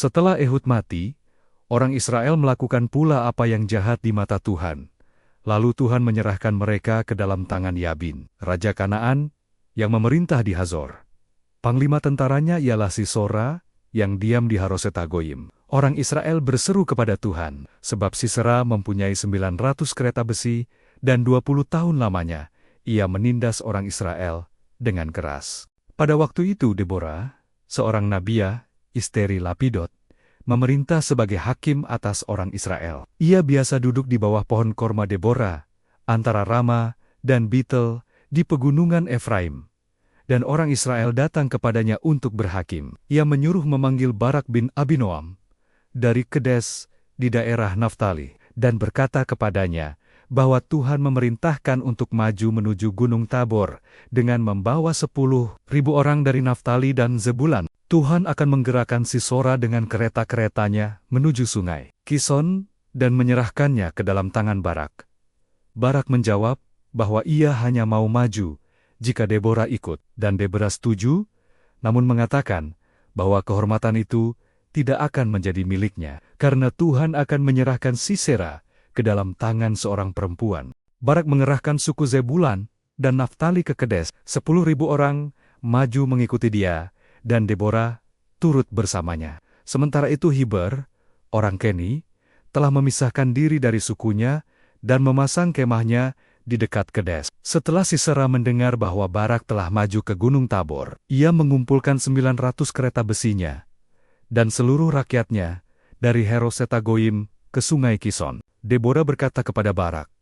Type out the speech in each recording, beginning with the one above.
Setelah Ehud mati, orang Israel melakukan pula apa yang jahat di mata Tuhan. Lalu Tuhan menyerahkan mereka ke dalam tangan Yabin, raja Kanaan, yang memerintah di Hazor. Panglima tentaranya ialah Sisera, yang diam di Harosetagoyim. Orang Israel berseru kepada Tuhan, sebab Sisera mempunyai 900 kereta besi, dan 20 tahun lamanya, ia menindas orang Israel dengan keras. Pada waktu itu Deborah, seorang nabiah, istri Lapidot, memerintah sebagai hakim atas orang Israel. Ia biasa duduk di bawah pohon korma Deborah, antara Rama dan Betel, di pegunungan Efraim. Dan orang Israel datang kepadanya untuk berhakim. Ia menyuruh memanggil Barak bin Abinoam dari Kedes di daerah Naftali, dan berkata kepadanya bahwa Tuhan memerintahkan untuk maju menuju Gunung Tabor dengan membawa 10.000 orang dari Naftali dan Zebulan. Tuhan akan menggerakkan Sisera dengan kereta-keretanya menuju sungai Kison dan menyerahkannya ke dalam tangan Barak. Barak menjawab bahwa ia hanya mau maju jika Deborah ikut, dan Deborah setuju, namun mengatakan bahwa kehormatan itu tidak akan menjadi miliknya, karena Tuhan akan menyerahkan Sisera ke dalam tangan seorang perempuan. Barak mengerahkan suku Zebulan dan Naftali ke Kedes, 10.000 orang maju mengikuti dia, dan Deborah turut bersamanya. Sementara itu Heber, orang Keni, telah memisahkan diri dari sukunya dan memasang kemahnya di dekat Kedes. Setelah Sisera mendengar bahwa Barak telah maju ke Gunung Tabor, ia mengumpulkan 900 kereta besinya dan seluruh rakyatnya dari Harosetagoyim ke sungai Kison. Deborah berkata kepada Barak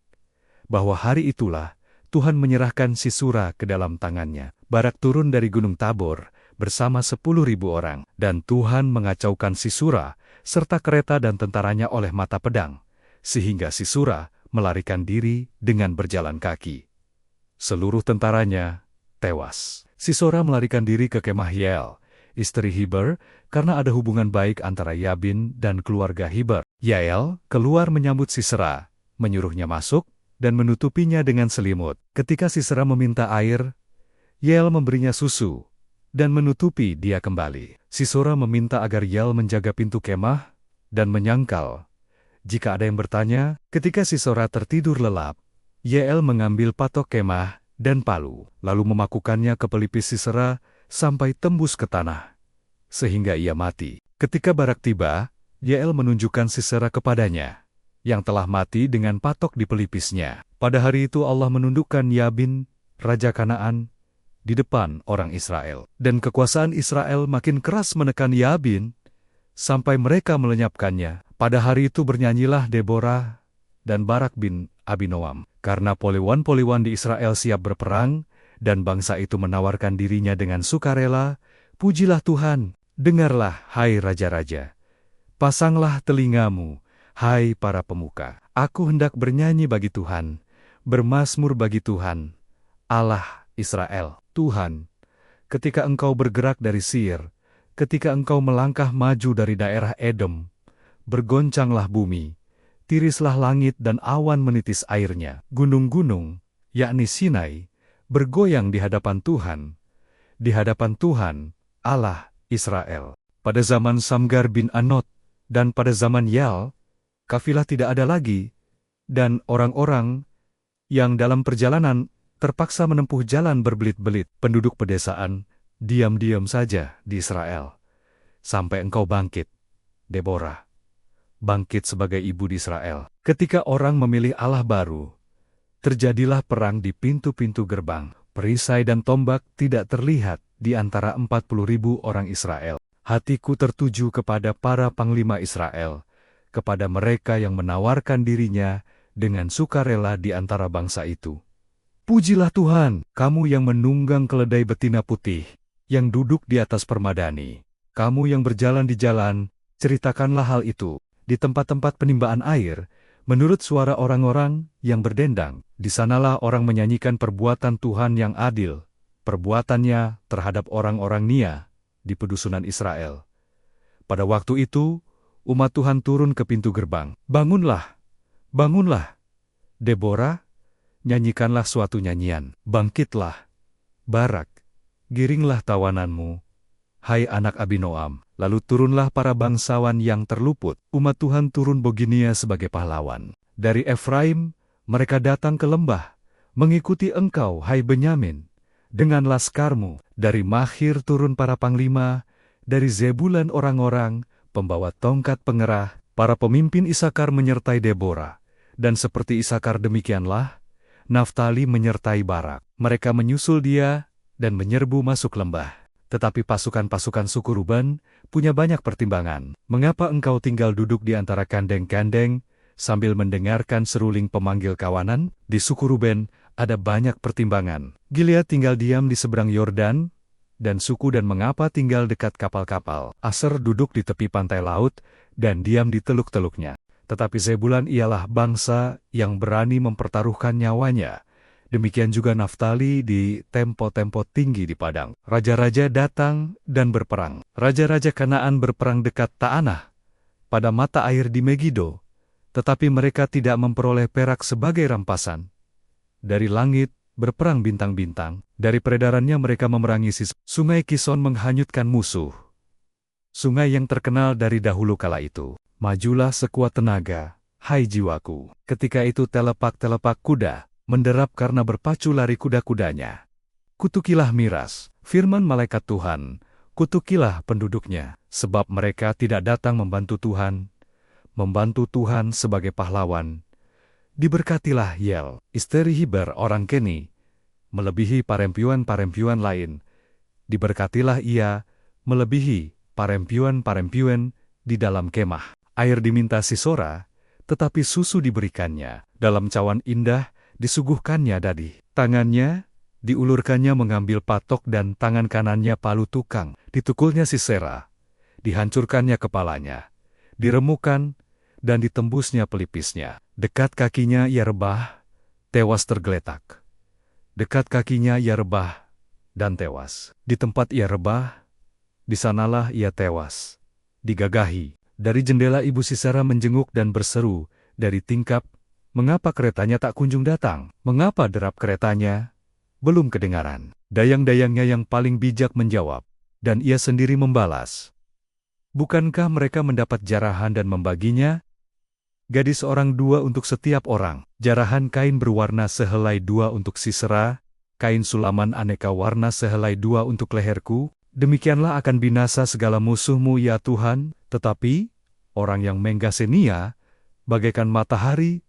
bahwa hari itulah Tuhan menyerahkan Sisera ke dalam tangannya. Barak turun dari Gunung Tabor bersama 10.000 orang, dan Tuhan mengacaukan Sisera serta kereta dan tentaranya oleh mata pedang, sehingga Sisera melarikan diri dengan berjalan kaki. Seluruh tentaranya tewas. Sisera melarikan diri ke kemah Yael, istri Heber, karena ada hubungan baik antara Yabin dan keluarga Heber. Yael keluar menyambut Sisera, menyuruhnya masuk, dan menutupinya dengan selimut. Ketika Sisera meminta air, Yael memberinya susu, dan menutupi dia kembali. Sisera meminta agar Yael menjaga pintu kemah, dan menyangkal jika ada yang bertanya. Ketika Sisera tertidur lelap, Yael mengambil patok kemah dan palu, lalu memakukannya ke pelipis Sisera sampai tembus ke tanah, sehingga ia mati. Ketika Barak tiba, Yael menunjukkan Sisera kepadanya, yang telah mati dengan patok di pelipisnya. Pada hari itu Allah menundukkan Yabin, raja Kanaan, di depan orang Israel. Dan kekuasaan Israel makin keras menekan Yabin, sampai mereka melenyapkannya. Pada hari itu bernyanyilah Deborah dan Barak bin Abinoam, karena poliwan-poliwan di Israel siap berperang, dan bangsa itu menawarkan dirinya dengan sukarela. Pujilah Tuhan, dengarlah, hai raja-raja. Pasanglah telingamu, hai para pemuka. Aku hendak bernyanyi bagi Tuhan, bermazmur bagi Tuhan, Allah Israel. Tuhan, ketika Engkau bergerak dari Seir, ketika Engkau melangkah maju dari daerah Edom, bergoncanglah bumi, tirislah langit dan awan menitis airnya. Gunung-gunung, yakni Sinai, bergoyang di hadapan Tuhan, Allah Israel. Pada zaman Samgar bin Anot, dan pada zaman Yael, kafilah tidak ada lagi, dan orang-orang yang dalam perjalanan terpaksa menempuh jalan berbelit-belit. Penduduk pedesaan diam-diam saja di Israel, sampai engkau bangkit, Deborah, bangkit sebagai ibu di Israel. Ketika orang memilih Allah baru, terjadilah perang di pintu-pintu gerbang. Perisai dan tombak tidak terlihat di antara 40.000 orang Israel. Hatiku tertuju kepada para panglima Israel, kepada mereka yang menawarkan dirinya dengan sukarela di antara bangsa itu. Pujilah Tuhan, kamu yang menunggang keledai betina putih, yang duduk di atas permadani. Kamu yang berjalan di jalan, ceritakanlah hal itu. Di tempat-tempat penimbaan air, menurut suara orang-orang yang berdendang, di sanalah orang menyanyikan perbuatan Tuhan yang adil, perbuatannya terhadap orang-orang Nia di pedusunan Israel. Pada waktu itu, umat Tuhan turun ke pintu gerbang. Bangunlah, bangunlah, Deborah, nyanyikanlah suatu nyanyian. Bangkitlah, Barak, giringlah tawananmu, hai anak Abinoam. Lalu turunlah para bangsawan yang terluput. Umat Tuhan turun Boginia sebagai pahlawan. Dari Efraim, mereka datang ke lembah, mengikuti engkau, hai Benyamin, dengan laskarmu. Dari Mahir turun para panglima, dari Zebulan orang-orang, pembawa tongkat pengerah, para pemimpin Isakar menyertai Deborah. Dan seperti Isakar demikianlah, Naftali menyertai Barak. Mereka menyusul dia dan menyerbu masuk lembah. Tetapi pasukan-pasukan suku Ruben punya banyak pertimbangan. Mengapa engkau tinggal duduk di antara kandeng-kandeng, sambil mendengarkan seruling pemanggil kawanan? Di suku Ruben ada banyak pertimbangan. Gilead tinggal diam di seberang Yordan, dan suku Dan mengapa tinggal dekat kapal-kapal? Aser duduk di tepi pantai laut, dan diam di teluk-teluknya. Tetapi Zebulan ialah bangsa yang berani mempertaruhkan nyawanya. Demikian juga Naftali di tempo-tempo tinggi di padang. Raja-raja datang dan berperang. Raja-raja Kanaan berperang dekat Ta'anah, pada mata air di Megido. Tetapi mereka tidak memperoleh perak sebagai rampasan. Dari langit berperang bintang-bintang. Dari peredarannya mereka memerangi Sungai Kison menghanyutkan musuh. Sungai yang terkenal dari dahulu kala itu. Majulah sekuat tenaga, hai jiwaku. Ketika itu telepak-telepak kuda menderap karena berpacu lari kuda-kudanya. Kutukilah Miras, firman malaikat Tuhan, kutukilah penduduknya, sebab mereka tidak datang membantu Tuhan sebagai pahlawan. Diberkatilah Yel, istri Hiber orang Keni, melebihi parempuan-parempuan lain. Diberkatilah ia, melebihi parempuan-parempuan di dalam kemah. Air diminta Sisora, tetapi susu diberikannya. Dalam cawan indah, disuguhkannya dadi. Tangannya, diulurkannya mengambil patok dan tangan kanannya palu tukang. Ditukulnya Sisera, dihancurkannya kepalanya, diremukan, dan ditembusnya pelipisnya. Dekat kakinya ia rebah, tewas tergeletak. Dekat kakinya ia rebah, dan tewas. Di tempat ia rebah, di sanalah ia tewas, digagahi. Dari jendela ibu Sisera menjenguk dan berseru, dari tingkap, mengapa keretanya tak kunjung datang? Mengapa derap keretanya belum kedengaran? Dayang-dayangnya yang paling bijak menjawab, dan ia sendiri membalas. Bukankah mereka mendapat jarahan dan membaginya? Gadis orang dua untuk setiap orang. Jarahan kain berwarna sehelai dua untuk Sisera, kain sulaman aneka warna sehelai dua untuk leherku. Demikianlah akan binasa segala musuhmu ya Tuhan, tetapi orang yang menggasenia bagaikan matahari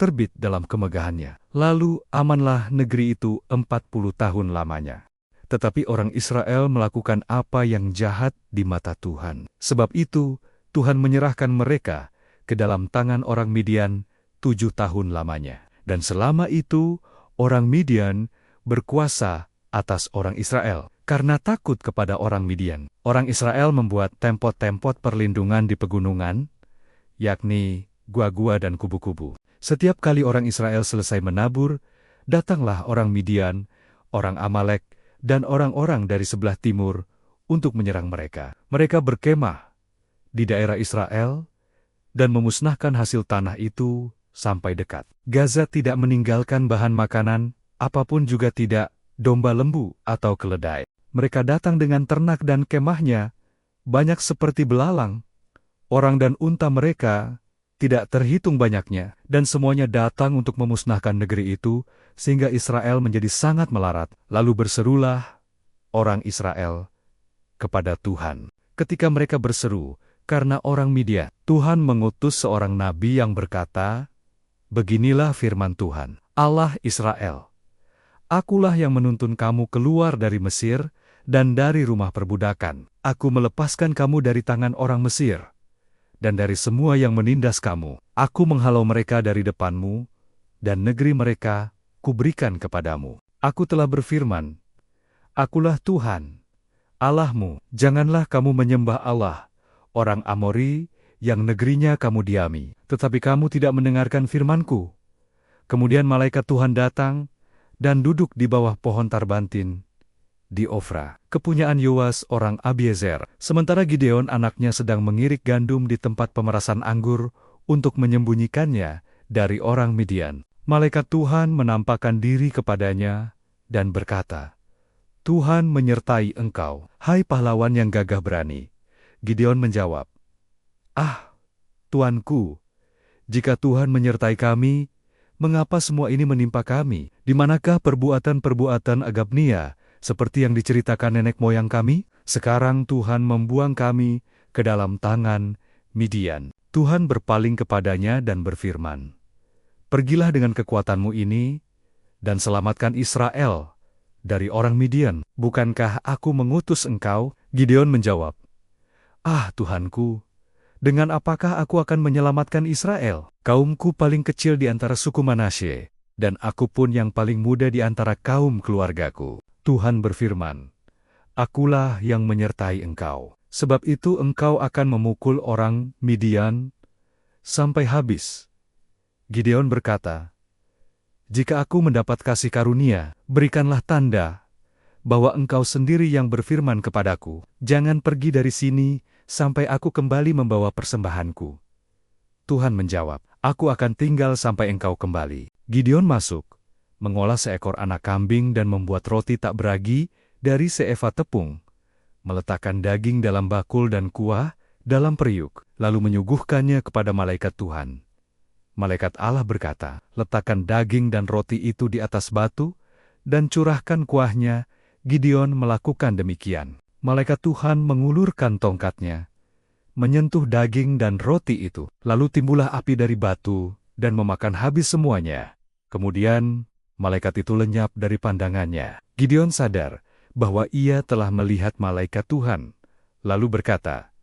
terbit dalam kemegahannya. Lalu amanlah negeri itu 40 tahun lamanya. Tetapi orang Israel melakukan apa yang jahat di mata Tuhan. Sebab itu Tuhan menyerahkan mereka ke dalam tangan orang Midian 7 tahun lamanya. Dan selama itu orang Midian berkuasa atas orang Israel. Karena takut kepada orang Midian, orang Israel membuat tempot-tempot perlindungan di pegunungan, yakni gua-gua dan kubu-kubu. Setiap kali orang Israel selesai menabur, datanglah orang Midian, orang Amalek, dan orang-orang dari sebelah timur untuk menyerang mereka. Mereka berkemah di daerah Israel dan memusnahkan hasil tanah itu sampai dekat. Gaza tidak meninggalkan bahan makanan, apapun juga tidak, domba lembu atau keledai. Mereka datang dengan ternak dan kemahnya, banyak seperti belalang. Orang dan unta mereka tidak terhitung banyaknya, dan semuanya datang untuk memusnahkan negeri itu, sehingga Israel menjadi sangat melarat. Lalu berserulah orang Israel kepada Tuhan. Ketika mereka berseru, karena orang Midian, Tuhan mengutus seorang nabi yang berkata, beginilah firman Tuhan, Allah Israel. Akulah yang menuntun kamu keluar dari Mesir dan dari rumah perbudakan. Aku melepaskan kamu dari tangan orang Mesir dan dari semua yang menindas kamu. Aku menghalau mereka dari depanmu, dan negeri mereka kuberikan kepadamu. Aku telah berfirman, Akulah Tuhan, Allahmu. Janganlah kamu menyembah Allah, orang Amori, yang negerinya kamu diami. Tetapi kamu tidak mendengarkan firmanku. Kemudian malaikat Tuhan datang dan duduk di bawah pohon tarbantin di Ofra, kepunyaan Yoas orang Abiezer. Sementara Gideon anaknya sedang mengirik gandum di tempat pemerasan anggur untuk menyembunyikannya dari orang Midian. Malaikat Tuhan menampakkan diri kepadanya dan berkata, Tuhan menyertai engkau, hai pahlawan yang gagah berani. Gideon menjawab, "Ah, Tuanku, jika Tuhan menyertai kami, mengapa semua ini menimpa kami? Di manakah perbuatan-perbuatan Agabnia, seperti yang diceritakan nenek moyang kami? Sekarang Tuhan membuang kami ke dalam tangan Midian." Tuhan berpaling kepadanya dan berfirman, "Pergilah dengan kekuatanmu ini, dan selamatkan Israel dari orang Midian. Bukankah aku mengutus engkau?" Gideon menjawab, "Ah, Tuhanku, dengan apakah aku akan menyelamatkan Israel? Kaumku paling kecil di antara suku Manasye, dan aku pun yang paling muda di antara kaum keluargaku." Tuhan berfirman, "Akulah yang menyertai engkau. Sebab itu engkau akan memukul orang Midian sampai habis." Gideon berkata, "Jika aku mendapat kasih karunia, berikanlah tanda bahwa engkau sendiri yang berfirman kepadaku, 'Jangan pergi dari sini sampai aku kembali membawa persembahanku.'" Tuhan menjawab, "Aku akan tinggal sampai engkau kembali." Gideon masuk, mengolah seekor anak kambing dan membuat roti tak beragi dari seeva tepung, meletakkan daging dalam bakul dan kuah dalam periuk, lalu menyuguhkannya kepada malaikat Tuhan. Malaikat Allah berkata, "Letakkan daging dan roti itu di atas batu, dan curahkan kuahnya." Gideon melakukan demikian. Malaikat Tuhan mengulurkan tongkatnya, menyentuh daging dan roti itu. Lalu timbullah api dari batu, dan memakan habis semuanya. Kemudian, malaikat itu lenyap dari pandangannya. Gideon sadar bahwa ia telah melihat malaikat Tuhan, lalu berkata,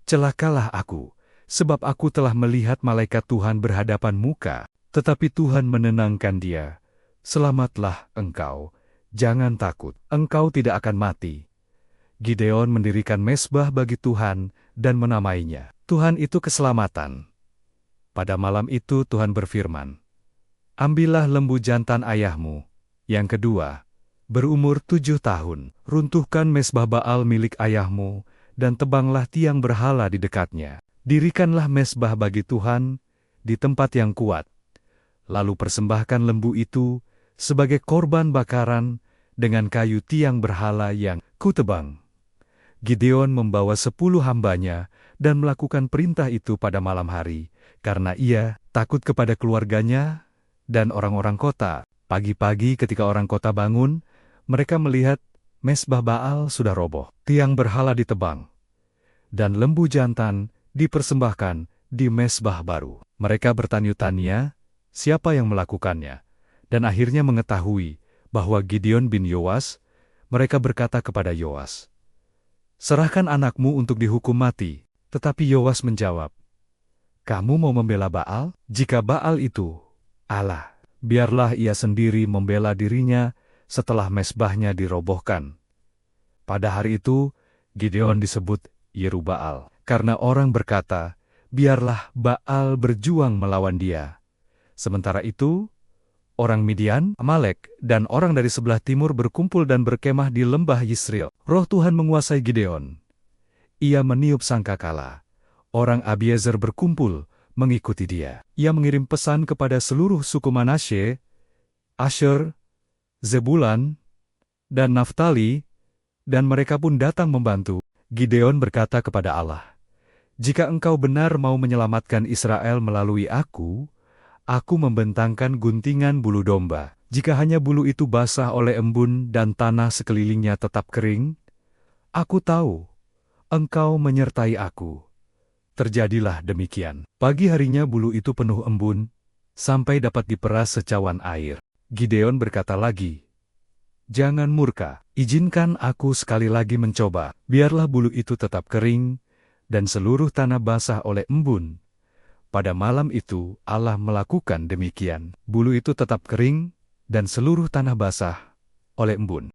"Celakalah aku, sebab aku telah melihat malaikat Tuhan berhadapan muka." Tetapi Tuhan menenangkan dia, "Selamatlah engkau, jangan takut, engkau tidak akan mati." Gideon mendirikan mezbah bagi Tuhan dan menamainya, "Tuhan itu keselamatan." Pada malam itu Tuhan berfirman, "Ambillah lembu jantan ayahmu, yang kedua, berumur 7 tahun, runtuhkan mezbah Baal milik ayahmu, dan tebanglah tiang berhala di dekatnya. Dirikanlah mezbah bagi Tuhan di tempat yang kuat. Lalu persembahkan lembu itu sebagai korban bakaran dengan kayu tiang berhala yang kutebang." Gideon membawa 10 hambanya dan melakukan perintah itu pada malam hari, karena ia takut kepada keluarganya dan orang-orang kota. Pagi-pagi ketika orang kota bangun, mereka melihat mezbah Baal sudah roboh, tiang berhala ditebang, dan lembu jantan dipersembahkan di mezbah baru. Mereka bertanya-tanya siapa yang melakukannya, dan akhirnya mengetahui bahwa Gideon bin Yoas. Mereka berkata kepada Yoas, "Serahkan anakmu untuk dihukum mati." Tetapi Yoas menjawab, "Kamu mau membela Baal? Jika Baal itu Allah, biarlah ia sendiri membela dirinya setelah mezbahnya dirobohkan." Pada hari itu, Gideon disebut Yerubbaal, karena orang berkata, "Biarlah Baal berjuang melawan dia." Sementara itu, orang Midian, Amalek, dan orang dari sebelah timur berkumpul dan berkemah di lembah Yisreel. Roh Tuhan menguasai Gideon. Ia meniup sangkakala. Orang Abiezer berkumpul mengikuti dia. Ia mengirim pesan kepada seluruh suku Manasye, Asher, Zebulan, dan Naftali, dan mereka pun datang membantu. Gideon berkata kepada Allah, "Jika engkau benar mau menyelamatkan Israel melalui aku membentangkan guntingan bulu domba. Jika hanya bulu itu basah oleh embun dan tanah sekelilingnya tetap kering, aku tahu engkau menyertai aku." Terjadilah demikian. Pagi harinya bulu itu penuh embun, sampai dapat diperas secawan air. Gideon berkata lagi, "Jangan murka, izinkan aku sekali lagi mencoba." Biarlah bulu itu tetap kering, dan seluruh tanah basah oleh embun. Pada malam itu Allah melakukan demikian. Bulu itu tetap kering, dan seluruh tanah basah oleh embun.